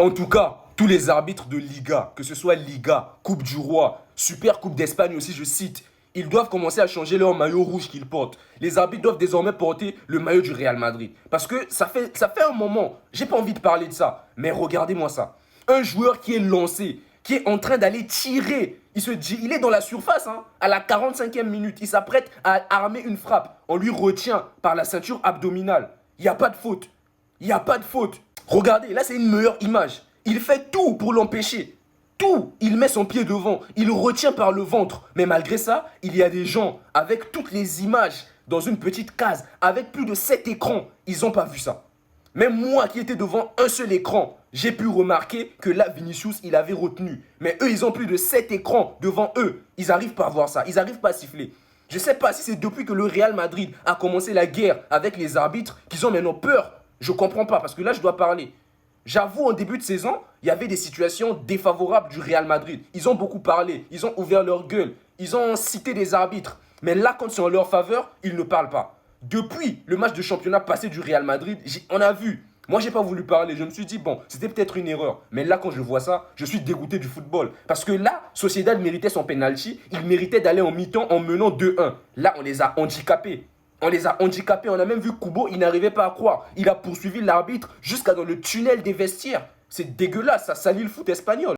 En tout cas, tous les arbitres de Liga, que ce soit Liga, Coupe du Roi, Super Coupe d'Espagne aussi, je cite, ils doivent commencer à changer leur maillot rouge qu'ils portent. Les arbitres doivent désormais porter le maillot du Real Madrid. Parce que ça fait un moment, j'ai pas envie de parler de ça, mais regardez-moi ça. Un joueur qui est lancé, qui est en train d'aller tirer, il est dans la surface, hein, à la 45e minute, il s'apprête à armer une frappe. On lui retient par la ceinture abdominale. Il n'y a pas de faute. Il n'y a pas de faute. Regardez, là c'est une meilleure image. Il fait tout pour l'empêcher. Tout. Il met son pied devant. Il retient par le ventre. Mais malgré ça, il y a des gens avec toutes les images dans une petite case, avec plus de 7 écrans. Ils n'ont pas vu ça. Même moi qui étais devant un seul écran, j'ai pu remarquer que là, Vinicius, il avait retenu. Mais eux, ils ont plus de 7 écrans devant eux. Ils n'arrivent pas à voir ça. Ils n'arrivent pas à siffler. Je ne sais pas si c'est depuis que le Real Madrid a commencé la guerre avec les arbitres qu'ils ont maintenant peur. Je ne comprends pas parce que là, je dois parler. J'avoue, en début de saison, il y avait des situations défavorables du Real Madrid. Ils ont beaucoup parlé, ils ont ouvert leur gueule, ils ont cité des arbitres. Mais là, quand c'est en leur faveur, ils ne parlent pas. Depuis le match de championnat passé du Real Madrid, on a vu. Moi, j'ai pas voulu parler. Je me suis dit, bon, c'était peut-être une erreur. Mais là, quand je vois ça, je suis dégoûté du football. Parce que là, Sociedad méritait son penalty. Il méritait d'aller en mi-temps en menant 2-1. Là, on les a handicapés. On les a handicapés. On a même vu Kubo, il n'arrivait pas à croire. Il a poursuivi l'arbitre jusqu'à dans le tunnel des vestiaires. C'est dégueulasse, ça salit le foot espagnol.